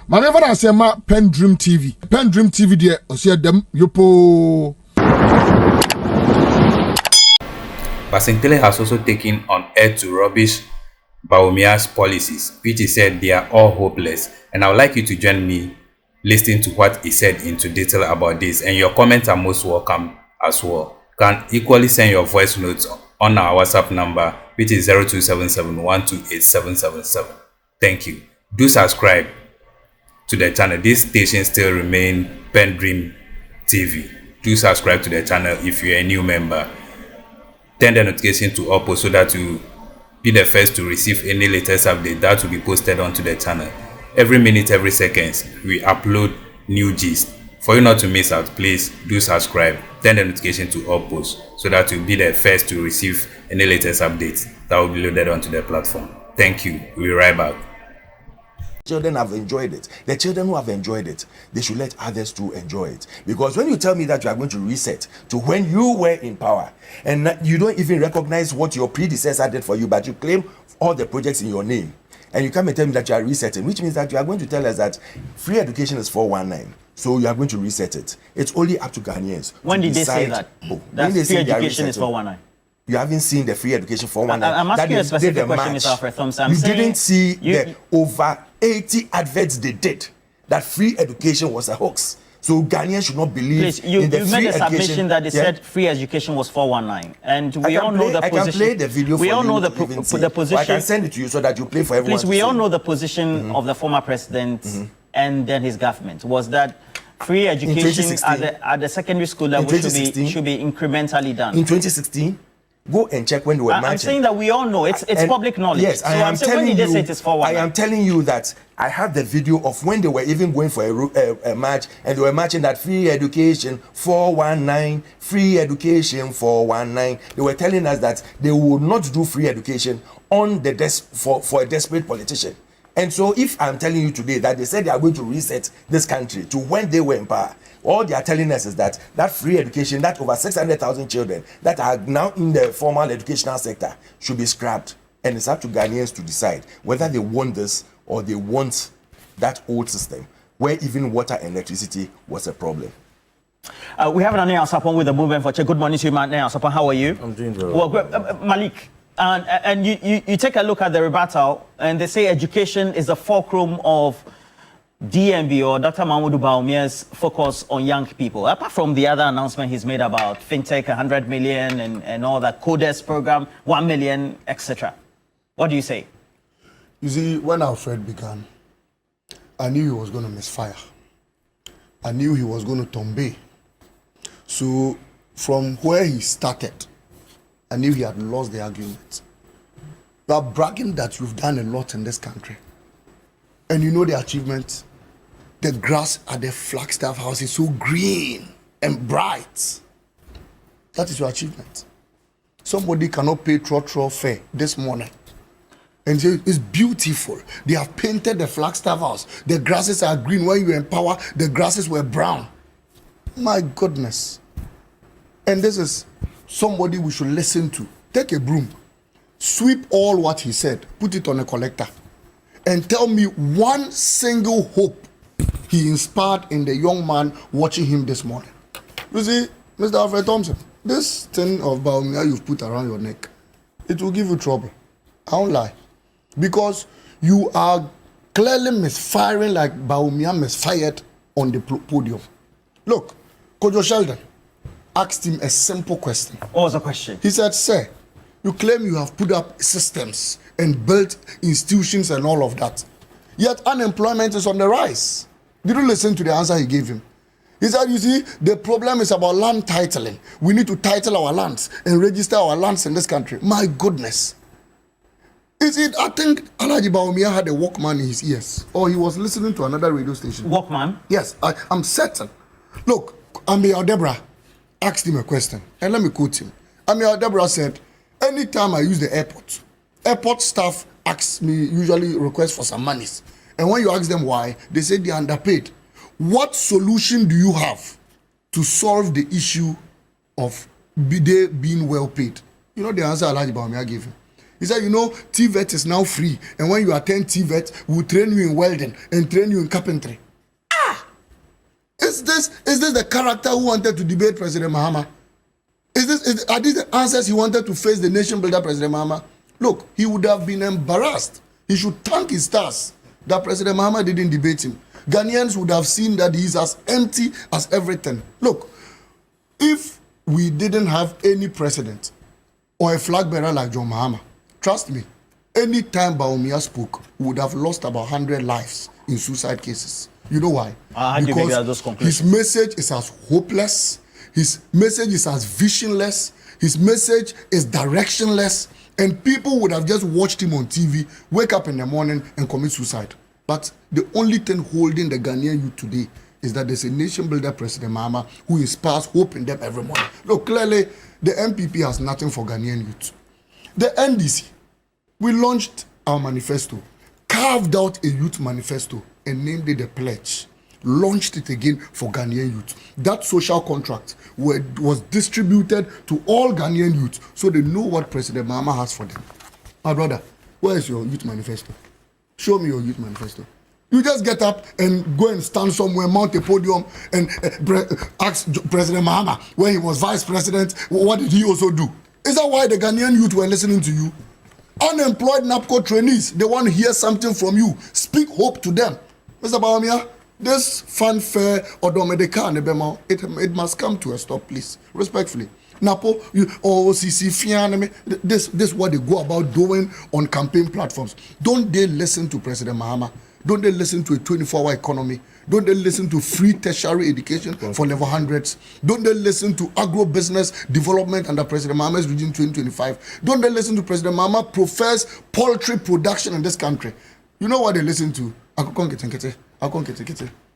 Manever I say ma PENDREAM TV. PENDREAM TV there, I see them yopo. Basintale has also taken on air to rubbish Bawumia's policies, which he said they are all hopeless. And I would like you to join me listening to what he said into detail about this. And your comments are most welcome as well. You can equally send your voice notes on our WhatsApp number, which is 0277128777. Thank you. Do subscribe to the channel. This station still remain PENDREAM TV. Do subscribe to the channel if you're a new member. Turn the notification to all so that you be the first to receive any latest update that will be posted onto the channel. Every minute, every second, we upload new gist. For you not to miss out, please do subscribe. Turn the notification to all posts so that you'll be the first to receive any latest updates that will be loaded onto the platform. Thank you. We'll be right back. Children have enjoyed it. The children who have enjoyed it, they should let others too enjoy it. Because when you tell me that you are going to reset to when you were in power and you don't even recognize what your predecessor did for you, but you claim all the projects in your name, and you come and tell me that you are resetting, which means that you are going to tell us that free education is 419. So you are going to reset it. It's only up to Ghanaians. When did they say that? That free education is 419. You haven't seen the free education 419. I'm asking a specific question, Mr. Alfred Thompson. You didn't see the over 80 adverts they did that free education was a hoax. So Ghanaians should not believe in the free education. You made a submission that they said free education was 419, and we all know the position. I can play the video for you. We all know the position. I can send it to you so that you play for everyone. Please, we all know the position of the former president and then his government was that free education at the secondary school level should be incrementally done. In 2016. Go and check when they were marching. I'm saying that we all know it's public knowledge. Yes, so I'm saying when did they say it is 419? I am telling you that I have the video of when they were even going for a march, and they were marching that free education 419, free education 419. They were telling us that they would not do free education on the desk for a desperate politician. And so if I'm telling you today that they said they are going to reset this country to when they were in power, all they are telling us is that free education, that over 600,000 children that are now in the formal educational sector should be scrapped. And it's up to Ghanaians to decide whether they want this or they want that old system where even water and electricity was a problem. We have Nane Asapon with the movement for Good morning to you, Nane Asapon. How are you? I'm doing very well. Malik. And you take a look at the rebuttal, and they say education is the fulcrum of DMB or Dr. Mahmoud Bawumia's focus on young people. Apart from the other announcement he's made about fintech, 100 million, and all that CODES program, 1 million, etc. What do you say? You see, when Alfred began, I knew he was going to misfire. I knew he was going to tombe. So from where he started, I knew he had lost the argument. You are bragging that you've done a lot in this country. And you know the achievement. The grass at the Flagstaff house is so green and bright. That is your achievement. Somebody cannot pay trotro fare this morning. And say it's beautiful. They have painted the Flagstaff house. The grasses are green. When you were in power, the grasses were brown. My goodness. And this is somebody we should listen to. Take a broom, sweep all what he said, put it on a collector, and tell me one single hope he inspired in the young man watching him this morning. You see, Mr. Alfred Thompson, this thing of Bawumia you've put around your neck, it will give you trouble. I don't lie. Because you are clearly misfiring like Bawumia misfired on the podium. Look, Kojo Sheldon asked him a simple question. What was the question? He said, sir, you claim you have put up systems and built institutions and all of that. Yet unemployment is on the rise. Did you listen to the answer he gave him? He said, you see, the problem is about land titling. We need to title our lands and register our lands in this country. My goodness. Is it, I think Alhaji Bawumia had a Walkman in his ears, or he was listening to another radio station. Walkman? Yes, I'm certain. Look, Amir Deborah asked him a question, and let me quote him. Amir Deborah said, anytime I use the airport staff usually request for some monies. And when you ask them why, they say they're underpaid. What solution do you have to solve the issue of they being well paid? You know the answer Alhaji Bawumia gave him. He said, you know, TVET is now free. And when you attend TVET, we'll train you in welding and train you in carpentry. Is this the character who wanted to debate President Mahama? Are these the answers he wanted to face the nation builder, President Mahama? Look, he would have been embarrassed. He should thank his stars that President Mahama didn't debate him. Ghanaians would have seen that he's as empty as everything. Look, if we didn't have any president or a flag bearer like John Mahama, trust me, any time Bawumia spoke, we would have lost about 100 lives in suicide cases. You know why? Because his message is as hopeless, his message is as visionless, his message is directionless, and people would have just watched him on TV, wake up in the morning and commit suicide. But the only thing holding the Ghanaian youth today is that there's a nation builder, President Mahama, who inspires hope in them every morning. Look, clearly, the NPP has nothing for Ghanaian youth. The NDC, we launched our manifesto, carved out a youth manifesto, and named it the Pledge. Launched it again for Ghanaian youth. That social contract was distributed to all Ghanaian youth so they know what President Mahama has for them. My brother, where is your youth manifesto? Show me your youth manifesto. You just get up and go and stand somewhere, mount a podium, and ask President Mahama when he was vice president, what did he also do? Is that why the Ghanaian youth were listening to you? Unemployed NAPCO trainees, they want to hear something from you. Speak hope to them. Mr. Bawumia, this fanfare or domedeka and ebema, it must come to a stop, please. Respectfully. Napo, this is what they go about doing on campaign platforms. Don't they listen to President Mahama? Don't they listen to a 24-hour economy? Don't they listen to free tertiary education for level 100s? Don't they listen to agro-business development under President Mahama's Region 2025? Don't they listen to President Mahama profess poultry production in this country? You know what they listen to?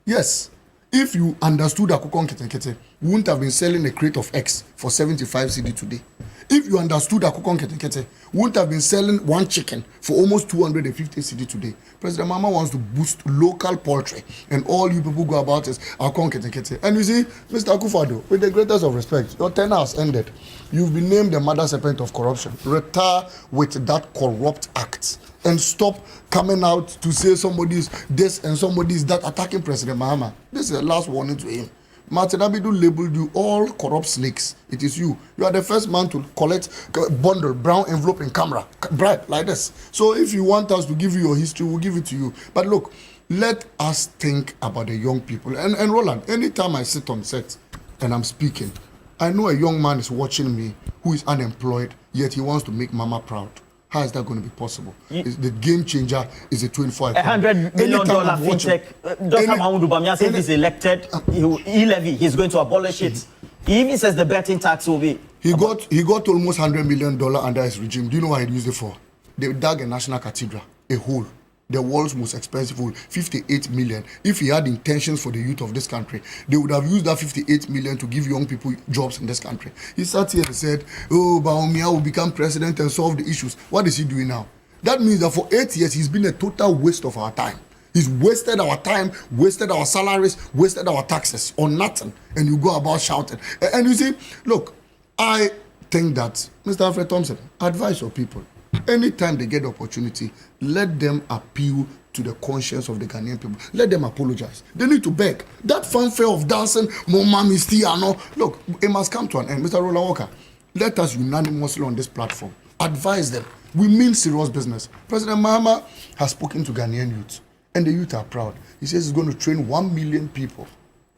Yes. If you understood Akukon Ketekete, you wouldn't have been selling a crate of eggs for 75 cedi today. If you understood Akukon Ketekete, you wouldn't have been selling one chicken for almost 250 cedi today. President Mahama wants to boost local poultry, and all you people go about is Akukon Ketekete. And you see, Mr. Akufo-Addo, with the greatest of respect, your tenure has ended. You've been named the mother serpent of corruption. Retire with that corrupt act. And stop coming out to say somebody's this and somebody's that, attacking President Mahama. This is the last warning to him. Martin Abidu labeled you all corrupt snakes. It is you. You are the first man to collect bundle, brown envelope in camera, bribe like this. So if you want us to give you your history, we'll give it to you. But look, let us think about the young people. And Roland, anytime I sit on set and I'm speaking, I know a young man is watching me who is unemployed, yet he wants to make Mama proud. How is that going to be possible? The game changer is a 24 $100 million fintech. Dr. Mahmoud Bawumia says he's elected. He's going to abolish it. He even says the betting tax will be. He got almost $100 million under his regime. Do you know what he used it for? They dug a national cathedral, a hole. The world's most expensive hole, 58 million. If he had intentions for the youth of this country, they would have used that 58 million to give young people jobs in this country. He sat here and said, oh, Bawumia will become president and solve the issues. What is he doing now? That means that for 8 years, he's been a total waste of our time. He's wasted our time, wasted our salaries, wasted our taxes on nothing. And you go about shouting. And you see, look, I think that, Mr. Alfred Thompson, advise your people. Anytime they get the opportunity, let them appeal to the conscience of the Ghanaian people. Let them apologize. They need to beg. That fanfare of dancing, Mama Mistiano, look, it must come to an end. Mr. Roland Walker, let us unanimously on this platform advise them. We mean serious business. President Mahama has spoken to Ghanaian youth, and the youth are proud. He says he's going to train 1 million people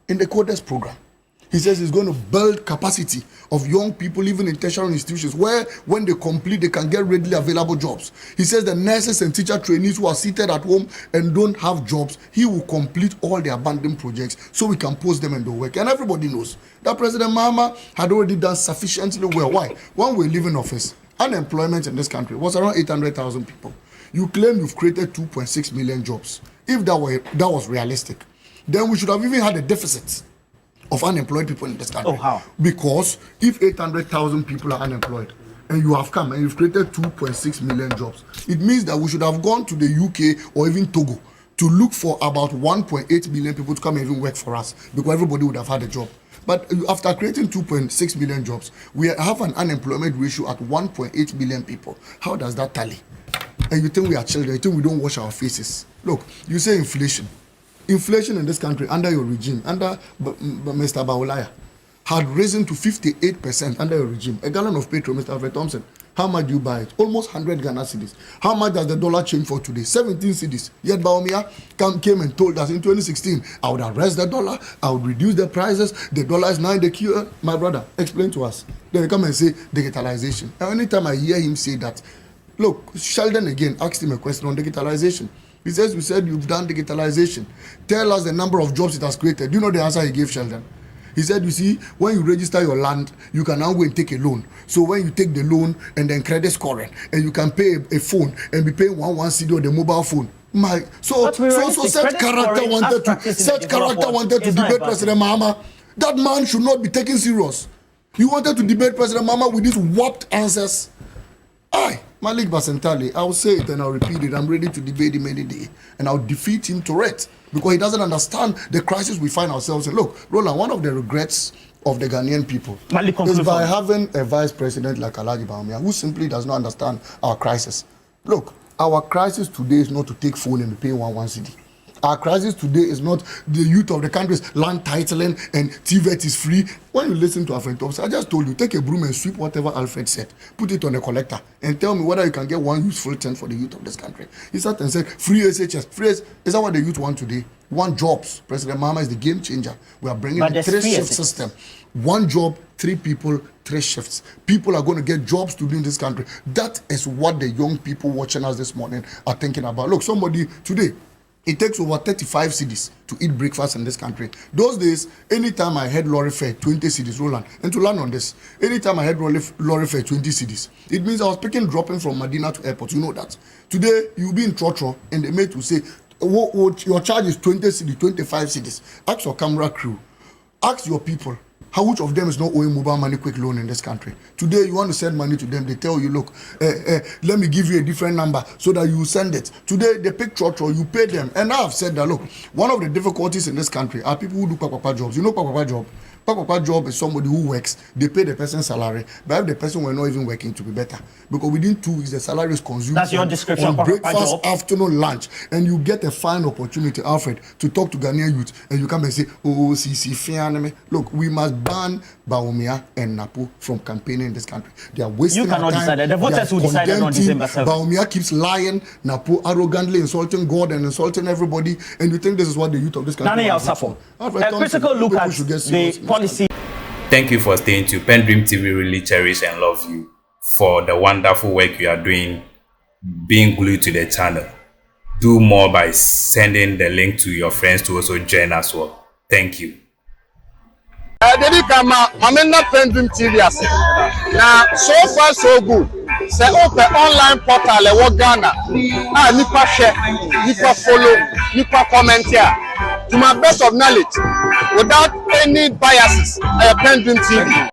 in the CODES program. He says he's going to build capacity of young people even in tertiary institutions where when they complete, they can get readily available jobs. He says the nurses and teacher trainees who are seated at home and don't have jobs, he will complete all the abandoned projects so we can post them in the work. And everybody knows that President Mahama had already done sufficiently well. Why? When we live in office, unemployment in this country was around 800,000 people. You claim you've created 2.6 million jobs. If that was realistic, then we should have even had a deficit of unemployed people in this country. Oh, how? Because if 800,000 people are unemployed and you have come and you've created 2.6 million jobs, it means that we should have gone to the UK or even Togo to look for about 1.8 million people to come and even work for us, because everybody would have had a job. But after creating 2.6 million jobs, we have an unemployment ratio at 1.8 million people. How does that tally? And you think we are children? You think we don't wash our faces? Look, you say inflation. Inflation in this country under your regime, under Mr. Bawumia, had risen to 58% under your regime. A gallon of petrol, Mr. Alfred Thompson, how much do you buy it? Almost 100 Ghana cedis. How much does the dollar change for today? 17 cedis. Yet Bawumia came and told us in 2016, I would arrest the dollar, I would reduce the prices, the dollar is now in the queue. My brother, explain to us. Then they come and say digitalization. And anytime I hear him say that, look, Sheldon again asked him a question on digitalization. He says, we said you've done digitalization. Tell us the number of jobs it has created. Do you know the answer he gave Sheldon? He said, you see, when you register your land, you can now go and take a loan. So when you take the loan and then credit scoring, and you can pay a phone and be paying 1 CD on the mobile phone. So such character wanted to debate President Mahama. That man should not be taken serious. You wanted to debate President Mahama with these warped answers. Malik Basintale, I'll say it and I'll repeat it. I'm ready to debate him any day. And I'll defeat him to it. Because he doesn't understand the crisis we find ourselves in. Look, Roland, one of the regrets of the Ghanaian people is by having a vice president like Alhaji Bawumia, who simply does not understand our crisis. Look, our crisis today is not to take phone and be paying 1 CD. Our crisis today is not the youth of the country's land titling and TVET is free. When you listen to Alfred Thompson, I just told you, take a broom and sweep whatever Alfred said, put it on a collector, and tell me whether you can get one useful thing for the youth of this country. He sat and said, free SHS. Free is that what the youth want today? Want jobs. President Mahama is the game changer. We are bringing the 3-shift system. 1 job, 3 people, 3 shifts. People are going to get jobs to do in this country. That is what the young people watching us this morning are thinking about. Look, somebody today, it takes over 35 cedis to eat breakfast in this country. Those days, anytime I had lorry fare, 20 cedis, Roland. And to learn on this, anytime I had lorry fare, 20 cedis, it means I was dropping from Medina to airport. You know that. Today, you'll be in Trotro, and the mate will say, your charge is 20 cedis, 25 cedis. Ask your camera crew. Ask your people. How much of them is not owing mobile money quick loan in this country? Today, you want to send money to them, they tell you, look, let me give you a different number so that you send it. Today, they pick Trotro, you pay them. And now I've said that, look, one of the difficulties in this country are people who do papa jobs. You know papa job? Papa job is somebody who works, they pay the person's salary, but if the person were not even working, to be better. Because within 2 weeks, the salary is consumed. That's your description on breakfast, afternoon, lunch. And you get a fine opportunity, Alfred, to talk to Ghanaian youth, and you come and say, oh, see, look, we must ban Bawumia and Napo from campaigning in this country. They are wasting our time. You cannot decide that. The voters will decide that on December 7th. Bawumia keeps lying, Napo arrogantly insulting God and insulting everybody, and you think this is what the youth of this country are for. A critical look at the policy. Thank you for staying tuned. PENDREAM TV really cherish and love you for the wonderful work you are doing, being glued to the channel. Do more by sending the link to your friends to also join as well. Thank you. PENDREAM TV now, so far so good. Say open online portal e Ghana. Nipa share, nipa follow, nipa comment here. To my best of knowledge, without any biases, PENDREAM TV.